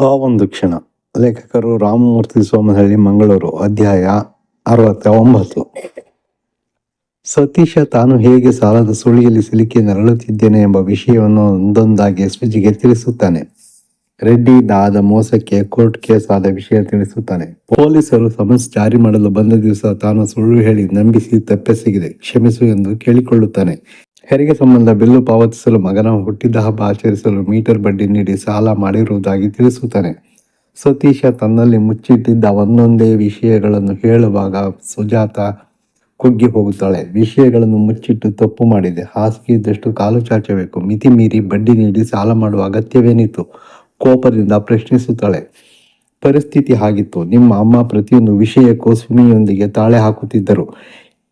ಆ ಒಂದು ಕ್ಷಣ. ಲೇಖಕರು ರಾಮಮೂರ್ತಿ ಸೋಮನಹಳ್ಳಿ, ಮಂಗಳೂರು. ಅಧ್ಯಾಯ 69. ಸತೀಶ ತಾನು ಹೇಗೆ ಸಾಲದ ಸುಳಿಯಲ್ಲಿ ಸಿಲುಕಿ ನರಳುತ್ತಿದ್ದೇನೆ ಎಂಬ ವಿಷಯವನ್ನು ಒಂದೊಂದಾಗಿ ಎಸ್ಪಿಜಿಗೆ ತಿಳಿಸುತ್ತಾನೆ. ರೆಡ್ಡಿಯಿಂದ ಆದ ಮೋಸಕ್ಕೆ ಕೋರ್ಟ್ ಕೇಸ್ ಆದ ವಿಷಯ ತಿಳಿಸುತ್ತಾನೆ. ಪೊಲೀಸರು ಸಮನ್ಸ್ ಜಾರಿ ಮಾಡಲು ಬಂದ ದಿವಸ ತಾನು ಸುಳ್ಳು ಹೇಳಿ ನಂಬಿಸಿ ತಪ್ಪೆಸಗಿದೆ, ಕ್ಷಮಿಸು ಎಂದು ಕೇಳಿಕೊಳ್ಳುತ್ತಾನೆ. ಹೆರಿಗೆ ಸಂಬಂಧ ಬಿಲ್ಲು ಪಾವತಿಸಲು, ಮಗನ ಹುಟ್ಟಿದ ಹಬ್ಬ ಆಚರಿಸಲು ಮೀಟರ್ ಬಡ್ಡಿ ನೀಡಿ ಸಾಲ ಮಾಡಿರುವುದಾಗಿ ತಿಳಿಸುತ್ತಾನೆ. ಸತೀಶ ತನ್ನಲ್ಲಿ ಮುಚ್ಚಿಟ್ಟಿದ್ದ ಒಂದೊಂದೇ ವಿಷಯಗಳನ್ನು ಹೇಳುವಾಗ ಸುಜಾತ ಕುಗ್ಗಿ ಹೋಗುತ್ತಾಳೆ. ವಿಷಯಗಳನ್ನು ಮುಚ್ಚಿಟ್ಟು ತಪ್ಪು ಮಾಡಿದೆ, ಹಾಸಿಗೆ ಇದ್ದಷ್ಟು ಕಾಲು ಚಾಚಬೇಕು, ಮಿತಿ ಮೀರಿ ಬಡ್ಡಿ ನೀಡಿ ಸಾಲ ಮಾಡುವ ಅಗತ್ಯವೇನಿತ್ತು? ಕೋಪದಿಂದ ಪ್ರಶ್ನಿಸುತ್ತಾಳೆ. ಪರಿಸ್ಥಿತಿ ಹಾಗಿತ್ತು. ನಿಮ್ಮ ಅಮ್ಮ ಪ್ರತಿಯೊಂದು ವಿಷಯಕ್ಕೂ ಸುಮಿಯೊಂದಿಗೆ ತಾಳೆ ಹಾಕುತ್ತಿದ್ದರು.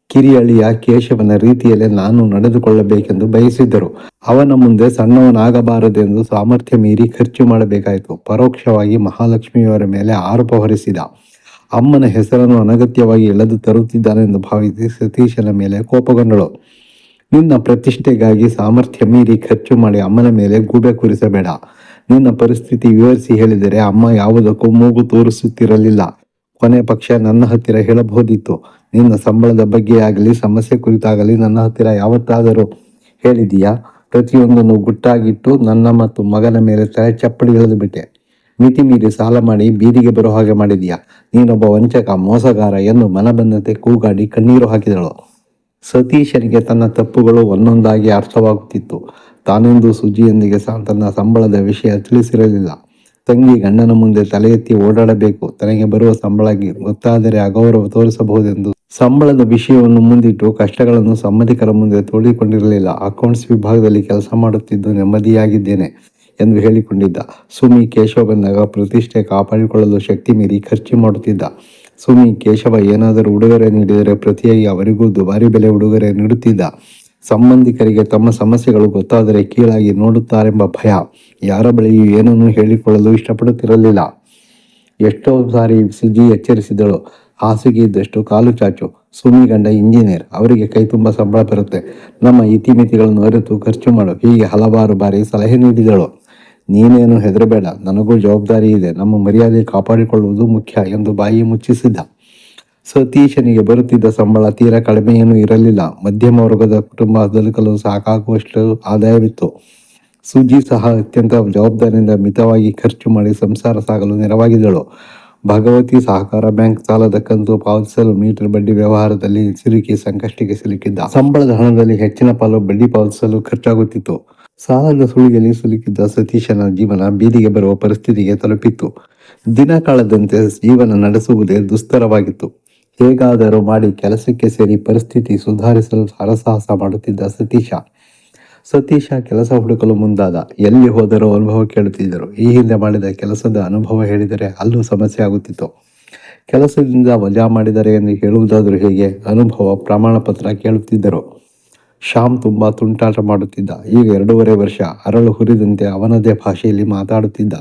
ಕಿರಿಯಳಿಯ ಕೇಶವನ ರೀತಿಯಲ್ಲೇ ನಾನು ನಡೆದುಕೊಳ್ಳಬೇಕೆಂದು ಬಯಸಿದ್ದರು. ಅವನ ಮುಂದೆ ಸಣ್ಣವನಾಗಬಾರದೆಂದು ಸಾಮರ್ಥ್ಯ ಮೀರಿ ಖರ್ಚು ಮಾಡಬೇಕಾಯಿತು. ಪರೋಕ್ಷವಾಗಿ ಮಹಾಲಕ್ಷ್ಮಿಯವರ ಮೇಲೆ ಆರೋಪ ಹೊರಿಸಿದ. ಅಮ್ಮನ ಹೆಸರನ್ನು ಅನಗತ್ಯವಾಗಿ ಎಳೆದು ತರುತ್ತಿದ್ದಾನೆಂದು ಭಾವಿಸಿ ಸತೀಶನ ಮೇಲೆ ಕೋಪಗೊಂಡಳು. ನಿನ್ನ ಪ್ರತಿಷ್ಠೆಗಾಗಿ ಸಾಮರ್ಥ್ಯ ಮೀರಿ ಖರ್ಚು ಮಾಡಿ ಅಮ್ಮನ ಮೇಲೆ ಗೂಬೆ ಕೂರಿಸಬೇಡ. ನಿನ್ನ ಪರಿಸ್ಥಿತಿ ವಿವರಿಸಿ ಹೇಳಿದರೆ ಅಮ್ಮ ಯಾವುದಕ್ಕೂ ಮೂಗು ತೋರಿಸುತ್ತಿರಲಿಲ್ಲ. ಕೊನೆ ಪಕ್ಷ ನನ್ನ ಹತ್ತಿರ ಹೇಳಬಹುದಿತ್ತು. ನಿನ್ನ ಸಂಬಳದ ಬಗ್ಗೆ ಆಗಲಿ, ಸಮಸ್ಯೆ ಕುರಿತಾಗಲಿ ನನ್ನ ಹತ್ತಿರ ಯಾವತ್ತಾದರೂ ಹೇಳಿದೀಯಾ? ಪ್ರತಿಯೊಂದನ್ನು ಗುಟ್ಟಾಗಿಟ್ಟು ನನ್ನ ಮತ್ತು ಮಗನ ಮೇಲೆ ತಲೆ ಚಪ್ಪಡಿ ಎಳೆದು ಬಿಟ್ಟೆ. ಮಿತಿ ಮೀರಿ ಸಾಲ ಮಾಡಿ ಬೀದಿಗೆ ಬರೋ ಹಾಗೆ ಮಾಡಿದೀಯಾ? ನೀನೊಬ್ಬ ವಂಚಕ, ಮೋಸಗಾರ ಎಂದು ಮನಬಂದಂತೆ ಕೂಗಾಡಿ ಕಣ್ಣೀರು ಹಾಕಿದಳು. ಸತೀಶನಿಗೆ ತನ್ನ ತಪ್ಪುಗಳು ಒಂದೊಂದಾಗಿ ಅರ್ಥವಾಗುತ್ತಿತ್ತು. ತಾನೆಂದು ಸುಜಿಯೊಂದಿಗೆ ತನ್ನ ಸಂಬಳದ ವಿಷಯ ತಿಳಿಸಿರಲಿಲ್ಲ. ತಂಗಿ ಗಂಡನ ಮುಂದೆ ತಲೆ ಎತ್ತಿ ಓಡಾಡಬೇಕು, ತನಗೆ ಬರುವ ಸಂಬಳ ಗೊತ್ತಾದರೆ ಅಗೌರವ ತೋರಿಸಬಹುದೆಂದು ಸಂಬಳದ ವಿಷಯವನ್ನು ಮುಂದಿಟ್ಟು ಕಷ್ಟಗಳನ್ನು ಸಂಬಂಧಿಕರ ಮುಂದೆ ತೋಡಿಕೊಂಡಿರಲಿಲ್ಲ. ಅಕೌಂಟ್ಸ್ ವಿಭಾಗದಲ್ಲಿ ಕೆಲಸ ಮಾಡುತ್ತಿದ್ದು ನೆಮ್ಮದಿಯಾಗಿದ್ದೇನೆ ಎಂದು ಹೇಳಿಕೊಂಡಿದ್ದ. ಸುಮಿ ಕೇಶವ ಬಂದಾಗ ಪ್ರತಿಷ್ಠೆ ಕಾಪಾಡಿಕೊಳ್ಳಲು ಶಕ್ತಿ ಮೀರಿ ಖರ್ಚು ಮಾಡುತ್ತಿದ್ದ. ಸುಮಿ ಕೇಶವ ಏನಾದರೂ ಉಡುಗೊರೆ ನೀಡಿದರೆ ಪ್ರತಿಯಾಗಿ ಅವರಿಗೂ ದುಬಾರಿ ಬೆಲೆ ಉಡುಗೊರೆ ನೀಡುತ್ತಿದ್ದ. ಸಂಬಂಧಿಕರಿಗೆ ತಮ್ಮ ಸಮಸ್ಯೆಗಳು ಗೊತ್ತಾದರೆ ಕೀಳಾಗಿ ನೋಡುತ್ತಾರೆಂಬ ಭಯ. ಯಾರ ಬಳಿಯೂ ಏನನ್ನೂ ಹೇಳಿಕೊಳ್ಳಲು ಇಷ್ಟಪಡುತ್ತಿರಲಿಲ್ಲ. ಎಷ್ಟೋ ಸಾರಿ ಸುಜಿ ಎಚ್ಚರಿಸಿದಳು. ಹಾಸಿಗೆ ಇದ್ದಷ್ಟು ಕಾಲು ಚಾಚು. ಸುಮಿ ಗಂಡ ಇಂಜಿನಿಯರ್, ಅವರಿಗೆ ಕೈ ತುಂಬ ಸಂಬಳ ಬರುತ್ತೆ. ನಮ್ಮ ಇತಿಮಿತಿಗಳನ್ನು ಅರಿತು ಖರ್ಚು ಮಾಡು, ಹೀಗೆ ಹಲವಾರು ಬಾರಿ ಸಲಹೆ ನೀಡಿದಳು. ನೀನೇನು ಹೆದರಬೇಡ, ನನಗೂ ಜವಾಬ್ದಾರಿ ಇದೆ, ನಮ್ಮ ಮರ್ಯಾದೆ ಕಾಪಾಡಿಕೊಳ್ಳುವುದು ಮುಖ್ಯ ಎಂದು ಬಾಯಿ ಮುಚ್ಚಿಸಿದ್ದ. ಸತೀಶನಿಗೆ ಬರುತ್ತಿದ್ದ ಸಂಬಳ ತೀರಾ ಕಡಿಮೆಯೇನೂ ಇರಲಿಲ್ಲ. ಮಧ್ಯಮ ವರ್ಗದ ಕುಟುಂಬ ಬದುಕಲು ಸಾಕಾಗುವಷ್ಟು ಆದಾಯವಿತ್ತು. ಸುಜಿ ಸಹ ಅತ್ಯಂತ ಜವಾಬ್ದಾರಿಯಿಂದ ಮಿತವಾಗಿ ಖರ್ಚು ಮಾಡಿ ಸಂಸಾರ ಸಾಗಲು ನೆರವಾಗಿದ್ದಳು. ಭಗವತಿ ಸಹಕಾರ ಬ್ಯಾಂಕ್ ಸಾಲದ ಕಂತು ಪಾವತಿಸಲು ಮೀಟರ್ ಬಡ್ಡಿ ವ್ಯವಹಾರದಲ್ಲಿ ಸಿಲುಕಿ ಸಂಕಷ್ಟಕ್ಕೆ ಸಿಲುಕಿದ್ದ. ಸಂಬಳದ ಹಣದಲ್ಲಿ ಹೆಚ್ಚಿನ ಪಾಲು ಬಡ್ಡಿ ಪಾವತಿಸಲು ಖರ್ಚಾಗುತ್ತಿತ್ತು. ಸಾಲದ ಸುಳಿಯಲ್ಲಿ ಸಿಲುಕಿದ್ದ ಸತೀಶನ ಜೀವನ ಬೀದಿಗೆ ಬರುವ ಪರಿಸ್ಥಿತಿಗೆ ತಲುಪಿತ್ತು. ದಿನ ಕಳೆದಂತೆ ಜೀವನ ನಡೆಸುವುದೇ ದುಸ್ತರವಾಗಿತ್ತು. ಹೇಗಾದರೂ ಮಾಡಿ ಕೆಲಸಕ್ಕೆ ಸೇರಿ ಪರಿಸ್ಥಿತಿ ಸುಧಾರಿಸಲು ಹರಸಾಹಸ ಮಾಡುತ್ತಿದ್ದ ಸತೀಶ ಕೆಲಸ ಹುಡುಕಲು ಮುಂದಾದ. ಎಲ್ಲಿ ಹೋದರೂ ಅನುಭವ ಕೇಳುತ್ತಿದ್ದರು. ಈ ಹಿಂದೆ ಮಾಡಿದ ಕೆಲಸದ ಅನುಭವ ಹೇಳಿದರೆ ಅಲ್ಲೂ ಸಮಸ್ಯೆ ಆಗುತ್ತಿತ್ತು. ಕೆಲಸದಿಂದ ವಜಾ ಮಾಡಿದರೆ ಎಂದು ಹೇಳುವುದಾದರೂ ಹೇಗೆ? ಅನುಭವ ಪ್ರಮಾಣ ಪತ್ರ ಕೇಳುತ್ತಿದ್ದರು. ಶ್ಯಾಮ್ ತುಂಬ ತುಂಟಾಟ ಮಾಡುತ್ತಿದ್ದ. ಈಗ 2.5 ವರ್ಷ ಅರಳು ಹುರಿದಂತೆ ಅವನದೇ ಭಾಷೆಯಲ್ಲಿ ಮಾತಾಡುತ್ತಿದ್ದ.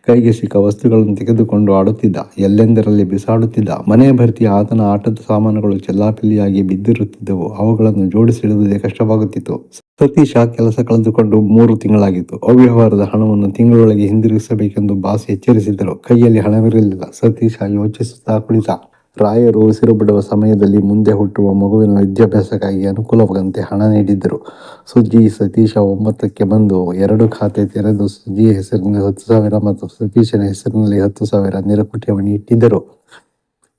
ಕೈಗೆ ಸಿಕ್ಕ ವಸ್ತುಗಳನ್ನು ತೆಗೆದುಕೊಂಡು ಆಡುತ್ತಿದ್ದ, ಎಲ್ಲೆಂದರಲ್ಲಿ ಬಿಸಾಡುತ್ತಿದ್ದ. ಮನೆ ಭರ್ತಿ ಆತನ ಆಟದ ಸಾಮಾನುಗಳು ಚೆಲ್ಲಾಪಿಲ್ಲಿಯಾಗಿ ಬಿದ್ದಿರುತ್ತಿದ್ದವು. ಅವುಗಳನ್ನು ಜೋಡಿಸಿಡುವುದೇ ಕಷ್ಟವಾಗುತ್ತಿತ್ತು. ಸತೀಶ ಕೆಲಸ ಕಳೆದುಕೊಂಡು 3 ತಿಂಗಳಾಗಿತ್ತು. ಅವ್ಯವಹಾರದ ಹಣವನ್ನು ತಿಂಗಳೊಳಗೆ ಹಿಂದಿರುಗಿಸಬೇಕೆಂದು ಬಾಸ್ ಎಚ್ಚರಿಸಿದ್ದರು. ಕೈಯಲ್ಲಿ ಹಣವಿರಲಿಲ್ಲ. ಸತೀಶ ಯೋಚಿಸುತ್ತಾ ಕುಳಿತ. ರಾಯರು ಉಸಿರು ಬಿಡುವ ಸಮಯದಲ್ಲಿ ಮುಂದೆ ಹುಟ್ಟುವ ಮಗುವಿನ ವಿದ್ಯಾಭ್ಯಾಸಕ್ಕಾಗಿ ಅನುಕೂಲವಾಗಂತೆ ಹಣ ನೀಡಿದ್ದರು. ಸುಜಿ ಸತೀಶ 9ಕ್ಕೆ ಬಂದು 2 ಖಾತೆ ತೆರೆದು ಸುಜಿ ಹೆಸರಿನಲ್ಲಿ 10,000 ಮತ್ತು ಸತೀಶನ ಹೆಸರಿನಲ್ಲಿ 10,000 ನಿರಕುಠೇವಣಿ ಇಟ್ಟಿದ್ದರು.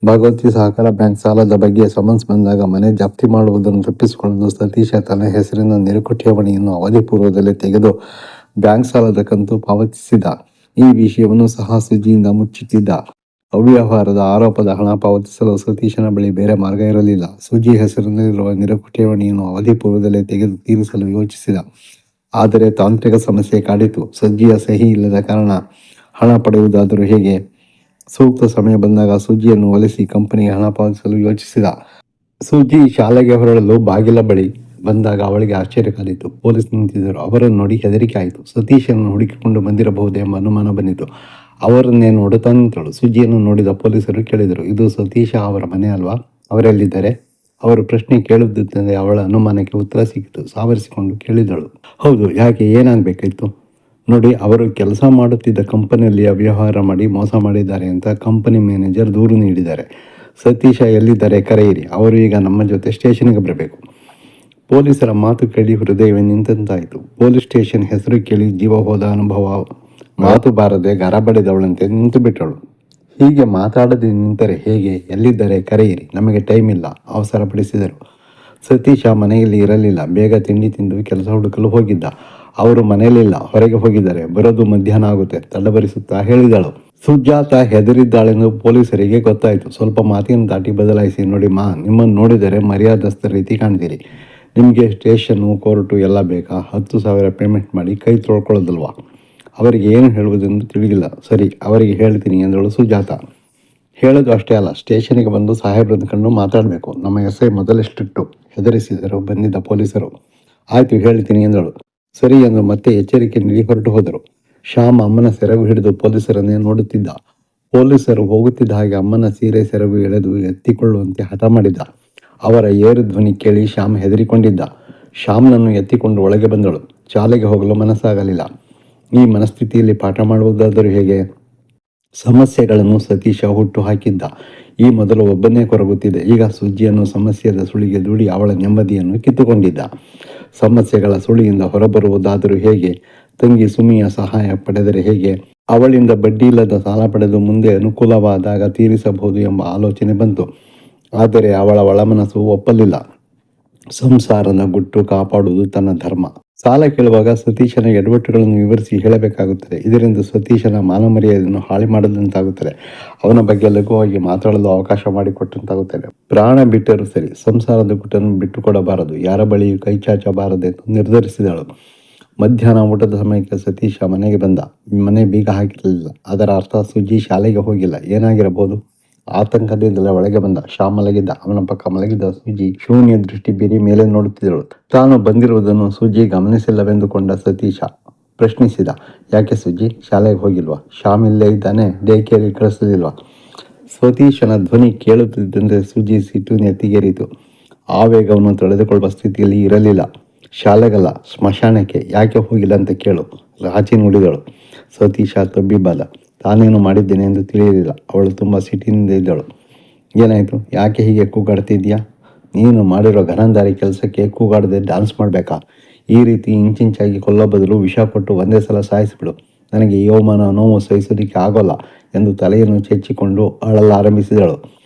ಭಗವತಿ ಸಹಕಾರ ಬ್ಯಾಂಕ್ ಸಾಲದ ಬಗ್ಗೆ ಸಮನ್ಸ್ ಬಂದಾಗ ಮನೆ ಜಪ್ತಿ ಮಾಡುವುದನ್ನು ತಪ್ಪಿಸಿಕೊಳ್ಳಲು ಸತೀಶ ತನ್ನ ಹೆಸರಿನ ನಿರಕುಠೇವಣಿಯನ್ನು ಅವಧಿ ಪೂರ್ವದಲ್ಲೇ ತೆಗೆದು ಬ್ಯಾಂಕ್ ಸಾಲದ ಕಂತು ಪಾವತಿಸಿದ. ಈ ವಿಷಯವನ್ನು ಸಹ ಸುಜಿಯಿಂದ ಮುಚ್ಚಿಟ್ಟಿದ್ದ. ಅವ್ಯವಹಾರದ ಆರೋಪದ ಹಣ ಪಾವತಿಸಲು ಸತೀಶನ ಬಳಿ ಬೇರೆ ಮಾರ್ಗ ಇರಲಿಲ್ಲ. ಸುಜಿ ಹೆಸರಿನಲ್ಲಿರುವ ನಿರಕುಠೇವಣಿಯನ್ನು ಅವಧಿ ಪೂರ್ವದಲ್ಲೇ ತೆಗೆದು ತೀರಿಸಲು ಯೋಚಿಸಿದ. ಆದರೆ ತಾಂತ್ರಿಕ ಸಮಸ್ಯೆ ಕಾಡಿತು. ಸುಜಿಯ ಸಹಿ ಇಲ್ಲದ ಕಾರಣ ಹಣ ಪಡೆಯುವುದಾದರೂ ಹೇಗೆ? ಸೂಕ್ತ ಸಮಯ ಬಂದಾಗ ಸುಜಿಯನ್ನು ಒಲಿಸಿ ಕಂಪನಿಗೆ ಹಣ ಪಾವತಿಸಲು ಯೋಚಿಸಿದ. ಸುಜಿ ಶಾಲೆಗೆ ಹೊರಡಲು ಬಾಗಿಲ ಬಳಿ ಬಂದಾಗ ಅವಳಿಗೆ ಆಶ್ಚರ್ಯ ಕಾದಿತು. ಪೊಲೀಸ್ ನಿಂತಿದ್ದರು. ಅವರನ್ನು ನೋಡಿ ಹೆದರಿಕೆ ಆಯಿತು. ಸತೀಶನ್ನು ಹುಡುಕಿಕೊಂಡು ಬಂದಿರಬಹುದೆಂಬ ಅನುಮಾನ ಬಂದಿತು. ಅವರನ್ನೇ ನೋಡುತ್ತಾ ನಿಂತಳು. ಸುಜಿಯನ್ನು ನೋಡಿದ ಪೊಲೀಸರು ಕೇಳಿದರು, ಇದು ಸತೀಶ ಅವರ ಮನೆ ಅಲ್ವಾ? ಅವರೆಲ್ಲಿದ್ದಾರೆ? ಅವರು ಪ್ರಶ್ನೆ ಕೇಳುತ್ತಿದ್ದಂತೆ ಅವಳ ಅನುಮಾನಕ್ಕೆ ಉತ್ತರ ಸಿಕ್ಕಿತು. ಸಾವರಿಸಿಕೊಂಡು ಕೇಳಿದಳು, ಹೌದು, ಯಾಕೆ, ಏನಾಗಬೇಕಿತ್ತು? ನೋಡಿ, ಅವರು ಕೆಲಸ ಮಾಡುತ್ತಿದ್ದ ಕಂಪನಿಯಲ್ಲಿ ಅವ್ಯವಹಾರ ಮಾಡಿ ಮೋಸ ಮಾಡಿದ್ದಾರೆ ಅಂತ ಕಂಪನಿ ಮ್ಯಾನೇಜರ್ ದೂರು ನೀಡಿದ್ದಾರೆ. ಸತೀಶ ಎಲ್ಲಿದ್ದಾರೆ, ಕರೆಯಿರಿ. ಅವರು ಈಗ ನಮ್ಮ ಜೊತೆ ಸ್ಟೇಷನ್ಗೆ ಬರಬೇಕು. ಪೊಲೀಸರ ಮಾತು ಕೇಳಿ ಹೃದಯವೇ ನಿಂತಂತಾಯಿತು. ಪೊಲೀಸ್ ಸ್ಟೇಷನ್ ಹೆಸರು ಕೇಳಿ ಜೀವ ಹೋದ ಅನುಭವ. ಮಾತು ಬಾರದೆ ಗರಬಡಿದವಳಂತೆ ನಿಂತು ಬಿಟ್ಟಳು. ಹೀಗೆ ಮಾತಾಡದೆ ನಿಂತರೆ ಹೇಗೆ? ಎಲ್ಲಿದ್ದಾರೆ, ಕರೆಯಿರಿ, ನಮಗೆ ಟೈಮ್ ಇಲ್ಲ, ಅವಸರಪಡಿಸಿದರು. ಸತೀಶ ಮನೆಯಲ್ಲಿ ಇರಲಿಲ್ಲ. ಬೇಗ ತಿಂಡಿ ತಿಂದು ಕೆಲಸ ಹುಡುಕಲು ಹೋಗಿದ್ದ. ಅವರು ಮನೆಯಲ್ಲಿಲ್ಲ, ಹೊರಗೆ ಹೋಗಿದ್ದಾರೆ. ಬರೋದು ಮಧ್ಯಾಹ್ನ ಆಗುತ್ತೆ, ತಡಬರಿಸುತ್ತಾ ಹೇಳಿದಳು. ಸುಜಾತ ಹೆದರಿದ್ದಾಳೆಂದು ಪೊಲೀಸರಿಗೆ ಗೊತ್ತಾಯಿತು. ಸ್ವಲ್ಪ ಮಾತಿನ ದಾಟಿ ಬದಲಾಯಿಸಿ, ನೋಡಿ ಮಾ, ನಿಮ್ಮನ್ನು ನೋಡಿದರೆ ಮರ್ಯಾದಸ್ಥ ರೀತಿ ಕಾಣ್ತೀರಿ. ನಿಮಗೆ ಸ್ಟೇಷನ್ನು, ಕೋರ್ಟು ಎಲ್ಲ ಬೇಕಾ? 10,000 ಪೇಮೆಂಟ್ ಮಾಡಿ ಕೈ ತೊಳ್ಕೊಳ್ಳೋದಲ್ವಾ? ಅವರಿಗೆ ಏನು ಹೇಳುವುದೆಂದು ತಿಳಿದಿಲ್ಲ. ಸರಿ, ಅವರಿಗೆ ಹೇಳ್ತೀನಿ ಎಂದಳು ಸುಜಾತ. ಹೇಳೋದು ಅಷ್ಟೇ ಅಲ್ಲ, ಸ್ಟೇಷನ್ಗೆ ಬಂದು ಸಾಹೇಬ್ರನ್ನ ಕಂಡು ಮಾತಾಡಬೇಕು. ನಮ್ಮ ಎಸ್ಐ ಮೊದಲಿಷ್ಟಿಟ್ಟು ಹೆದರಿಸಿದರು ಬಂದಿದ್ದ ಪೊಲೀಸರು. ಆಯ್ತು, ಹೇಳ್ತೀನಿ ಎಂದಳು. ಸರಿ ಎಂದು ಮತ್ತೆ ಎಚ್ಚರಿಕೆ ನೀಡಿ ಹೊರಟು ಹೋದರು. ಶ್ಯಾಮ್ ಅಮ್ಮನ ಸೆರಗು ಹಿಡಿದು ಪೊಲೀಸರನ್ನೇ ನೋಡುತ್ತಿದ್ದ. ಪೊಲೀಸರು ಹೋಗುತ್ತಿದ್ದ ಹಾಗೆ ಅಮ್ಮನ ಸೀರೆ ಸೆರಗು ಎಳೆದು ಎತ್ತಿಕೊಳ್ಳುವಂತೆ ಹಠ ಮಾಡಿದ್ದ. ಅವರ ಏರು ಧ್ವನಿ ಕೇಳಿ ಶ್ಯಾಮ್ ಹೆದರಿಕೊಂಡಿದ್ದ. ಶ್ಯಾಮ್ನನ್ನು ಎತ್ತಿಕೊಂಡು ಒಳಗೆ ಬಂದಳು. ಶಾಲೆಗೆ ಹೋಗಲು ಮನಸ್ಸಾಗಲಿಲ್ಲ. ಈ ಮನಸ್ಥಿತಿಯಲ್ಲಿ ಪಾಠ ಮಾಡುವುದಾದರೂ ಹೇಗೆ? ಸಮಸ್ಯೆಗಳನ್ನು ಸತೀಶ ಹುಟ್ಟು ಹಾಕಿದ್ದ. ಈ ಮೊದಲು ಒಬ್ಬನೇ ಕೊರಗುತ್ತಿದ್ದ. ಈಗ ಸುಜ್ಜಿಯನ್ನು ಸಮಸ್ಯೆಯ ಸುಳಿಗೆ ದೂಡಿ ಅವಳ ನೆಮ್ಮದಿಯನ್ನು ಕಿತ್ತುಕೊಂಡಿದ್ದ. ಸಮಸ್ಯೆಗಳ ಸುಳಿಯಿಂದ ಹೊರಬರುವುದಾದರೂ ಹೇಗೆ? ತಂಗಿ ಸುಮಿಯ ಸಹಾಯ ಪಡೆದರೆ ಹೇಗೆ? ಅವಳಿಂದ ಬಡ್ಡಿ ಇಲ್ಲದ ಸಾಲ ಪಡೆದು ಮುಂದೆ ಅನುಕೂಲವಾದಾಗ ತೀರಿಸಬಹುದು ಎಂಬ ಆಲೋಚನೆ ಬಂತು. ಆದರೆ ಅವಳ ಒಳಮನಸ್ಸು ಒಪ್ಪಲಿಲ್ಲ. ಸಂಸಾರದ ಗುಟ್ಟು ಕಾಪಾಡುವುದು ತನ್ನ ಧರ್ಮ. ಸಾಲ ಕೇಳುವಾಗ ಸತೀಶನ ಎಡವಟ್ಟುಗಳನ್ನು ವಿವರಿಸಿ ಹೇಳಬೇಕಾಗುತ್ತದೆ. ಇದರಿಂದ ಸತೀಶನ ಮಾನಮರ್ಯಾದೆಯನ್ನು ಹಾಳು ಮಾಡದಂತಾಗುತ್ತದೆ. ಅವನ ಬಗ್ಗೆ ಲಘುವಾಗಿ ಮಾತಾಡಲು ಅವಕಾಶ ಮಾಡಿಕೊಟ್ಟಂತಾಗುತ್ತದೆ. ಪ್ರಾಣ ಬಿಟ್ಟರೂ ಸರಿ, ಸಂಸಾರದ ಗುಟ್ಟನ್ನು ಬಿಟ್ಟುಕೊಡಬಾರದು. ಯಾರ ಬಳಿಯೂ ಕೈ ಚಾಚಬಾರದೆಂದು ನಿರ್ಧರಿಸಿದಳು. ಮಧ್ಯಾಹ್ನ ಊಟದ ಸಮಯಕ್ಕೆ ಸತೀಶ ಮನೆಗೆ ಬಂದ. ಮನೆ ಬೀಗ ಹಾಕಿರಲಿಲ್ಲ. ಅದರ ಅರ್ಥ ಸುಜ್ಜಿ ಶಾಲೆಗೆ ಹೋಗಿಲ್ಲ. ಏನಾಗಿರಬಹುದು? ಆತಂಕದಿಂದಲೇ ಒಳಗೆ ಬಂದ. ಶ್ಯಾಮ್ ಮಲಗಿದ್ದ. ಅವನ ಪಕ್ಕ ಮಲಗಿದ್ದ ಸುಜಿ ಶೂನ್ಯ ದೃಷ್ಟಿ ಬೀರಿ ಮೇಲೆ ನೋಡುತ್ತಿದ್ದಳು. ತಾನು ಬಂದಿರುವುದನ್ನು ಸುಜಿ ಗಮನಿಸಿಲ್ಲವೆಂದುಕೊಂಡ ಸತೀಶ ಪ್ರಶ್ನಿಸಿದ, ಯಾಕೆ ಸುಜಿ, ಶಾಲೆಗೆ ಹೋಗಿಲ್ವಾ? ಶ್ಯಾಮ್ ಇಲ್ಲೇ ಇದ್ದಾನೆ, ಡೇ ಕೇರಿಗೆ ಕಳಿಸಲಿಲ್ವಾ? ಸತೀಶನ ಧ್ವನಿ ಕೇಳುತ್ತಿದ್ದಂತೆ ಸುಜಿ ಸಿಟ್ಟು ನೆತ್ತಿಗೇರಿತು. ಆವೇಗವನ್ನು ತಡೆದುಕೊಳ್ಳುವ ಸ್ಥಿತಿಯಲ್ಲಿ ಇರಲಿಲ್ಲ. ಶಾಲೆಗಲ್ಲ, ಸ್ಮಶಾನಕ್ಕೆ. ಯಾಕೆ ಹೋಗಿಲ್ಲ ಅಂತ ಕೇಳು, ರಾಚಿ ನುಡಿದಳು. ಸತೀಶ ತಬ್ಬಿಬ್ಬಾದ. ತಾನೇನು ಮಾಡಿದ್ದೇನೆ ಎಂದು ತಿಳಿಯಲಿಲ್ಲ. ಅವಳು ತುಂಬ ಸಿಟ್ಟಿನಿಂದ ಇದ್ದಳು. ಏನಾಯಿತು? ಯಾಕೆ ಹೀಗೆ ಕೂಗಾಡ್ತಿದ್ಯಾ? ನೀನು ಮಾಡಿರೋ ಘನಂದಾರಿ ಕೆಲಸಕ್ಕೆ ಕೂಗಾಡದೆ ಡ್ಯಾನ್ಸ್ ಮಾಡಬೇಕಾ? ಈ ರೀತಿ ಇಂಚಿಂಚಾಗಿ ಕೊಲ್ಲೋ ಬದಲು ವಿಷ ಕೊಟ್ಟು ಒಂದೇ ಸಲ ಸಾಯಿಸಿಬಿಡು. ನನಗೆ ಈ ಅವಮಾನ ನೋವು ಸಹಿಸೋದಕ್ಕೆ ಆಗೋಲ್ಲ ಎಂದು ತಲೆಯನ್ನು ಚೆಚ್ಚಿಕೊಂಡು ಅಳಲಾರಂಭಿಸಿದಳು.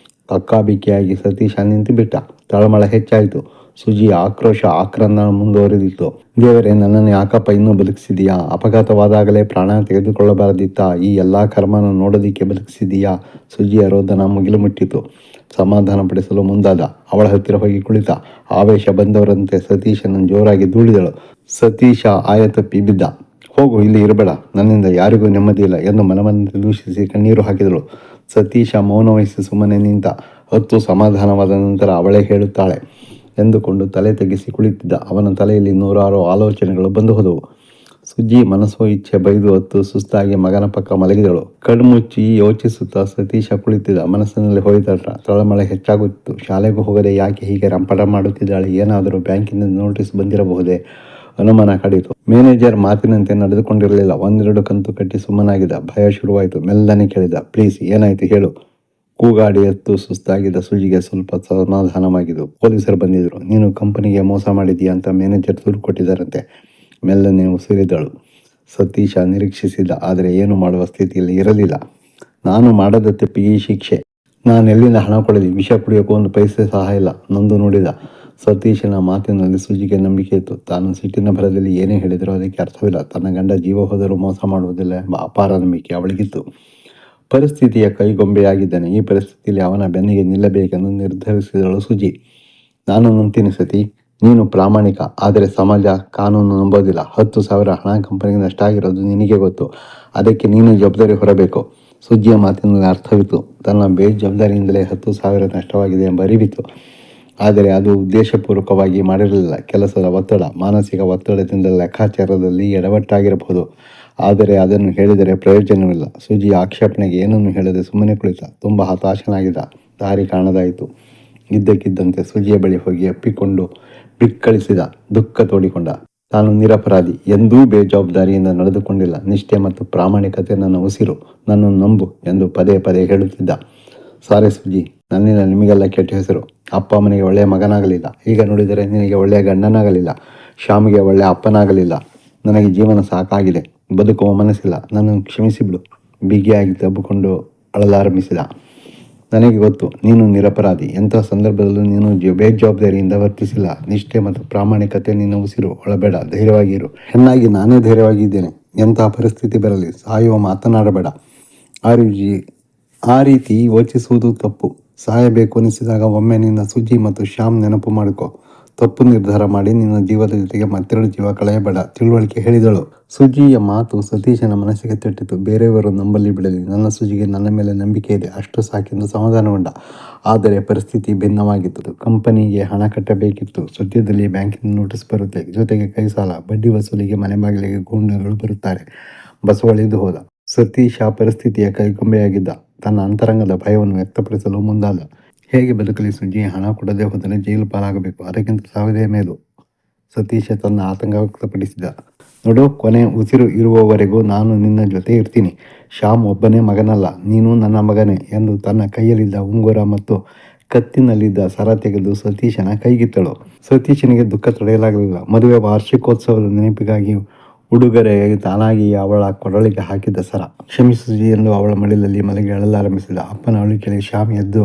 ಕಕ್ಕಾಬಿಕ್ಕಿಯಾಗಿ ಸತೀಶ ನಿಂತು ಬಿಟ್ಟ. ತಳಮಳ ಹೆಚ್ಚಾಯಿತು. ಸುಜಿ ಆಕ್ರೋಶ ಆಕ್ರಂದನ ಮುಂದುವರೆದಿತ್ತು. ದೇವರೇ, ನನ್ನನ್ನು ಯಾಕಪ್ಪ ಇನ್ನೂ ಬದುಕಿಸಿದೀಯಾ? ಅಪಘಾತವಾದಾಗಲೇ ಪ್ರಾಣ ತೆಗೆದುಕೊಳ್ಳಬಾರದಿತ್ತ? ಈ ಎಲ್ಲ ಕರ್ಮನ ನೋಡೋದಿಕ್ಕೆ ಬದುಕಿಸಿದೀಯಾ? ಸುಜಿಯ ರೋದನ ಮುಗಿಲು ಮುಟ್ಟಿತು. ಸಮಾಧಾನ ಪಡಿಸಲು ಮುಂದಾದ. ಅವಳ ಹತ್ತಿರ ಹೋಗಿ ಕುಳಿತ. ಆವೇಶ ಬಂದವರಂತೆ ಸತೀಶನನ್ನು ಜೋರಾಗಿ ದೂಡಿದಳು. ಸತೀಶ ಆಯ ತಪ್ಪಿ ಬಿದ್ದ. ಹೋಗು, ಇಲ್ಲಿ ಇರಬೇಡ, ನನ್ನಿಂದ ಯಾರಿಗೂ ನೆಮ್ಮದಿ ಇಲ್ಲ ಎಂದು ಮನವನ್ನು ದೂಷಿಸಿ ಕಣ್ಣೀರು ಹಾಕಿದಳು. ಸತೀಶ ಮೌನವಹಿಸಿ ಸುಮ್ಮನೆ ನಿಂತ. ಹೊತ್ತು ಸಮಾಧಾನವಾದ ನಂತರ ಅವಳೇ ಹೇಳುತ್ತಾಳೆ ಎಂದುಕೊಂಡು ತಲೆ ತೆಗೆಸಿ ಕುಳಿತಿದ್ದ. ಅವನ ತಲೆಯಲ್ಲಿ ನೂರಾರು ಆಲೋಚನೆಗಳು ಬಂದು ಹೋದವು. ಸುಜ್ಜಿ ಮನಸ್ಸೋ ಇಚ್ಛೆ ಬೈದು ಹೊತ್ತು ಸುಸ್ತಾಗಿ ಮಗನ ಪಕ್ಕ ಮಲಗಿದಳು. ಕಣ್ಮುಚ್ಚಿ ಯೋಚಿಸುತ್ತಾ ಸತೀಶ ಕುಳಿತಿದ್ದ. ಮನಸ್ಸಿನಲ್ಲಿ ಹೋಯ್ತಟ್ಟ. ತಳಮಳ ಹೆಚ್ಚಾಗುತ್ತಿತ್ತು. ಶಾಲೆಗೂ ಹೋಗದೆ ಯಾಕೆ ಹೀಗೆ ರಂಪಟ ಮಾಡುತ್ತಿದ್ದಾಳೆ? ಏನಾದರೂ ಬ್ಯಾಂಕಿನಿಂದ ನೋಟಿಸ್ ಬಂದಿರಬಹುದೇ? ಅನುಮಾನ ಕಡಿತು. ಮ್ಯಾನೇಜರ್ ಮಾತಿನಂತೆ ನಡೆದುಕೊಂಡಿರಲಿಲ್ಲ. ಒಂದೆರಡು ಕಂತು ಕಟ್ಟಿ ಸುಮ್ಮನಾಗಿದ್ದ. ಭಯ ಶುರುವಾಯಿತು. ಮೆಲ್ಲನೆ ಕೇಳಿದ, ಪ್ಲೀಸ್, ಏನಾಯ್ತು ಹೇಳು. ಕೂಗಾಡಿ ಎತ್ತು ಸುಸ್ತಾಗಿದ್ದ ಸುಜಿಗೆ ಸ್ವಲ್ಪ ಸಮಾಧಾನವಾಗಿದ್ದು. ಪೊಲೀಸರು ಬಂದಿದ್ರು. ನೀನು ಕಂಪನಿಗೆ ಮೋಸ ಮಾಡಿದೀಯ ಅಂತ ಮ್ಯಾನೇಜರ್ ದೂರು ಕೊಟ್ಟಿದ್ದಾರಂತೆ. ಮೆಲ್ಲನೆ ಉಸಿರಿದಳು. ಸತೀಶ ನಿರೀಕ್ಷಿಸಿದ್ದ, ಆದರೆ ಏನು ಮಾಡುವ ಸ್ಥಿತಿಯಲ್ಲಿ ಇರಲಿಲ್ಲ. ನಾನು ಮಾಡದ ತಪ್ಪಿಗೆ ಈ ಶಿಕ್ಷೆ. ನಾನೆಲ್ಲಿಂದ ಹಣ ಕೊಡಲಿ? ವಿಷ ಕುಡಿಯೋಕ್ಕೂ ಒಂದು ಪೈಸೆ ಸಹ ಇಲ್ಲ. ನೊಂದು ನುಡಿದ. ಸತೀಶನ ಮಾತಿನಲ್ಲಿ ಸುಜಿಗೆ ನಂಬಿಕೆ ಇತ್ತು. ತಾನು ಸಿಟ್ಟಿನ ಭರದಲ್ಲಿ ಏನೇ ಹೇಳಿದರೂ ಅದಕ್ಕೆ ಅರ್ಥವಿಲ್ಲ. ತನ್ನ ಗಂಡ ಜೀವ ಹೋದರೂ ಮೋಸ ಮಾಡುವುದಿಲ್ಲ ಎಂಬ ಅಪಾರ ನಂಬಿಕೆ ಅವಳಿಗಿತ್ತು. ಪರಿಸ್ಥಿತಿಯ ಕೈಗೊಂಬೆಯಾಗಿದ್ದಾನೆ. ಈ ಪರಿಸ್ಥಿತಿಯಲ್ಲಿ ಅವನ ಬೆನ್ನಿಗೆ ನಿಲ್ಲಬೇಕೆಂದು ನಿರ್ಧರಿಸಿದಳು ಸುಜಿ. ನಾನು ನಂಬ್ತೀನಿ ಸತಿ, ನೀನು ಪ್ರಾಮಾಣಿಕ. ಆದರೆ ಸಮಾಜ, ಕಾನೂನು ನಂಬೋದಿಲ್ಲ. 10,000 ಹಣ ಕಂಪನಿಗೆ ನಷ್ಟ ಆಗಿರೋದು ನಿನಗೆ ಗೊತ್ತು. ಅದಕ್ಕೆ ನೀನು ಜವಾಬ್ದಾರಿ ಹೊರಬೇಕು. ಸುಜ್ಜಿಯ ಮಾತಿನಲ್ಲಿ ಅರ್ಥವಿತ್ತು. ತನ್ನ ಬೇಜವಾಬ್ದಾರಿಯಿಂದಲೇ 10,000 ನಷ್ಟವಾಗಿದೆ ಎಂಬ ಅರಿವಿತ್ತು. ಆದರೆ ಅದು ಉದ್ದೇಶಪೂರ್ವಕವಾಗಿ ಮಾಡಿರಲಿಲ್ಲ. ಕೆಲಸದ ಒತ್ತಡ, ಮಾನಸಿಕ ಒತ್ತಡದಿಂದ ಲೆಕ್ಕಾಚಾರದಲ್ಲಿ ಎಡವಟ್ಟಾಗಿರಬಹುದು. ಆದರೆ ಅದನ್ನು ಹೇಳಿದರೆ ಪ್ರಯೋಜನವಿಲ್ಲ. ಸುಜಿ ಆಕ್ಷೇಪಣೆಗೆ ಏನನ್ನು ಹೇಳದೆ ಸುಮ್ಮನೆ ಕುಳಿತ. ತುಂಬ ಹತಾಶನಾಗಿದ್ದ. ದಾರಿ ಕಾಣದಾಯಿತು. ಇದ್ದಕ್ಕಿದ್ದಂತೆ ಸುಜಿಯ ಬಳಿ ಹೋಗಿ ಅಪ್ಪಿಕೊಂಡು ಬಿಕ್ಕಳಿಸಿದ. ದುಃಖ ತೋಡಿಕೊಂಡ. ನಾನು ನಿರಪರಾಧಿ, ಎಂದೂ ಬೇಜವಾಬ್ದಾರಿಯಿಂದ ನಡೆದುಕೊಂಡಿಲ್ಲ. ನಿಷ್ಠೆ ಮತ್ತು ಪ್ರಾಮಾಣಿಕತೆ ನನ್ನ ಉಸಿರು, ನನ್ನನ್ನು ನಂಬು ಎಂದು ಪದೇ ಪದೇ ಹೇಳುತ್ತಿದ್ದ. ಸಾರಿ ಸುಜಿ, ನನ್ನಿಂದ ನಿಮಗೆಲ್ಲ ಕೆಟ್ಟ ಹೆಸರು. ಅಪ್ಪ ಅಮ್ಮನಿಗೆ ಒಳ್ಳೆಯ ಮಗನಾಗಲಿಲ್ಲ. ಈಗ ನೋಡಿದರೆ ನಿನಗೆ ಒಳ್ಳೆಯ ಗಂಡನಾಗಲಿಲ್ಲ. ಶ್ಯಾಮಿಗೆ ಒಳ್ಳೆಯ ಅಪ್ಪನಾಗಲಿಲ್ಲ. ನನಗೆ ಜೀವನ ಸಾಕಾಗಿದೆ, ಬದುಕುವ ಮನಸ್ಸಿಲ್ಲ. ನನ್ನನ್ನು ಕ್ಷಮಿಸಿಬಿಡು. ಬಿಗಿಯಾಗಿ ತಬ್ಬಿಕೊಂಡು ಅಳಲಾರಂಭಿಸಿದ. ನನಗೆ ಗೊತ್ತು, ನೀನು ನಿರಪರಾಧಿ. ಎಂಥ ಸಂದರ್ಭದಲ್ಲೂ ನೀನು ಬೇಜವಾಬ್ದಾರಿಯಿಂದ ವರ್ತಿಸಿಲ್ಲ. ನಿಷ್ಠೆ ಮತ್ತು ಪ್ರಾಮಾಣಿಕತೆ ನಿನ್ನ ಉಸಿರು. ಒಳಬೇಡ, ಧೈರ್ಯವಾಗಿರು. ಹೆಣ್ಣಾಗಿ ನಾನೇ ಧೈರ್ಯವಾಗಿದ್ದೇನೆ. ಎಂಥ ಪರಿಸ್ಥಿತಿ ಬರಲಿ ಸಾಯುವ ಮಾತನಾಡಬೇಡ. ಆ ರೀತಿ ಯೋಚಿಸುವುದು ತಪ್ಪು. ಸಾಯಬೇಕು ಅನಿಸಿದಾಗ ಒಮ್ಮೆ ನಿನ್ನ ಸುಜಿ ಮತ್ತು ಶ್ಯಾಮ್ ನೆನಪು ಮಾಡಿಕೊ. ತಪ್ಪು ನಿರ್ಧಾರ ಮಾಡಿ ನಿನ್ನ ಜೀವದ ಜೊತೆಗೆ ಮತ್ತೆರಡು ಜೀವ ಕಳೆಯಬೇಡ, ತಿಳುವಳಿಕೆ ಹೇಳಿದಳು. ಸುಜಿಯ ಮಾತು ಸತೀಶನ ಮನಸ್ಸಿಗೆ ತಟ್ಟಿತು. ಬೇರೆಯವರು ನಂಬಲಿ ಬಿಡಲಿ, ನನ್ನ ಸುಜಿಗೆ ನನ್ನ ಮೇಲೆ ನಂಬಿಕೆ ಇದೆ, ಅಷ್ಟು ಸಾಕೆಂದು ಸಮಾಧಾನಗೊಂಡ. ಆದರೆ ಪರಿಸ್ಥಿತಿ ಭಿನ್ನವಾಗಿತ್ತು. ಕಂಪನಿಗೆ ಹಣ ಕಟ್ಟಬೇಕಿತ್ತು. ಸದ್ಯದಲ್ಲಿ ಬ್ಯಾಂಕಿನ ನೋಟಿಸ್ ಬರುತ್ತೆ, ಜೊತೆಗೆ ಕೈ ಸಾಲ, ಬಡ್ಡಿ ವಸೂಲಿಗೆ ಮನೆ ಬಾಗಿಲಿಗೆ ಗೂಂಡಗಳು ಬರುತ್ತಾರೆ. ಬಸವಳಿದು ಹೋದ. ಸತೀಶ ಪರಿಸ್ಥಿತಿಯ ಕೈಗೊಂಬೆಯಾಗಿದ್ದ. ತನ್ನ ಅಂತರಂಗದ ಭಯವನ್ನು ವ್ಯಕ್ತಪಡಿಸಲು ಮುಂದಾದ. ಹೇಗೆ ಬದುಕಲಿ ಸುಜಿ? ಹಣ ಕೊಡದೆ ಹೋದರೆ ಜೈಲು ಪಾಲಾಗಬೇಕು, ಅದಕ್ಕಿಂತ ಸಾವಿದೆ ಮೇಲು. ಸತೀಶ ತನ್ನ ಆತಂಕ ವ್ಯಕ್ತಪಡಿಸಿದ. ನೋಡು, ಕೊನೆ ಉಸಿರು ಇರುವವರೆಗೂ ನಾನು ನಿನ್ನ ಜೊತೆ ಇರ್ತೀನಿ. ಶ್ಯಾಮ್ ಒಬ್ಬನೇ ಮಗನಲ್ಲ, ನೀನು ನನ್ನ ಮಗನೇ ಎಂದು ತನ್ನ ಕೈಯಲ್ಲಿದ್ದ ಉಂಗುರ ಮತ್ತು ಕತ್ತಿನಲ್ಲಿದ್ದ ಸರ ತೆಗೆದು ಸತೀಶನ ಕೈಗಿತ್ತಳು. ಸತೀಶನಿಗೆ ದುಃಖ ತಡೆಯಲಾಗಲಿಲ್ಲ. ಮದುವೆ ವಾರ್ಷಿಕೋತ್ಸವದ ನೆನಪಿಗಾಗಿ ಉಡುಗೊರೆಯಾಗಿ ತಾನಾಗಿ ಅವಳ ಕೊರಳಿಗೆ ಹಾಕಿದ್ದ ಸರ. ಕ್ಷಮಿಸು ಎಂದು ಅವಳ ಮಡಿಲಲ್ಲಿ ಮಲಗಿ ಅಳಲಾರಂಭಿಸಿದ. ಅಪ್ಪನ ಅಳು ಕೇಳಿ ಶ್ಯಾಮ್ ಎದ್ದು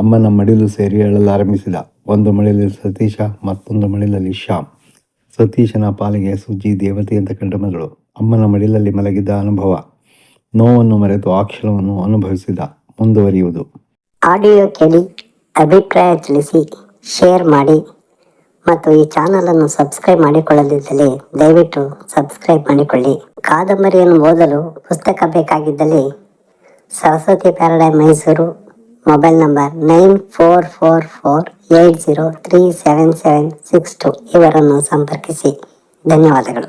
ಅಮ್ಮನ ಮಡಿಲು ಸೇರಿ ಅಳಲಾರಂಭಿಸಿದ. ಒಂದು ಮಡಿಲಲ್ಲಿ ಸತೀಶ, ಮತ್ತೊಂದು ಮಡಿಲಲ್ಲಿ ಶ್ಯಾಮ್. ಸತೀಶನ ಪಾಲಿಗೆ ಸುಜಿ ದೇವತೆ ಅಂತ ಕಂಡ ಮಗಳು. ಅಮ್ಮನ ಮಡಿಲಲ್ಲಿ ಮಲಗಿದ್ದ ಅನುಭವ. ನೋವನ್ನು ಮರೆತು ಆ ಕ್ಷಣವನ್ನು ಅನುಭವಿಸಿದ. ಮುಂದುವರಿಯುವುದು. ಆಡಿಯೋ ಕೇಳಿ ಅಭಿಪ್ರಾಯ ತಿಳಿಸಿ, ಶೇರ್ ಮಾಡಿ ಮತ್ತು ಈ ಚಾನಲನ್ನು ಸಬ್ಸ್ಕ್ರೈಬ್ ಮಾಡಿಕೊಳ್ಳದಿದ್ದಲ್ಲಿ ದಯವಿಟ್ಟು ಸಬ್ಸ್ಕ್ರೈಬ್ ಮಾಡಿಕೊಳ್ಳಿ. ಕಾದಂಬರಿಯನ್ನು ಓದಲು ಪುಸ್ತಕ ಬೇಕಾಗಿದ್ದಲ್ಲಿ Saraswati paradise Mysuru, mobile number 944480377762 ಇವರನ್ನು ಸಂಪರ್ಕಿಸಿ. ಧನ್ಯವಾದಗಳು.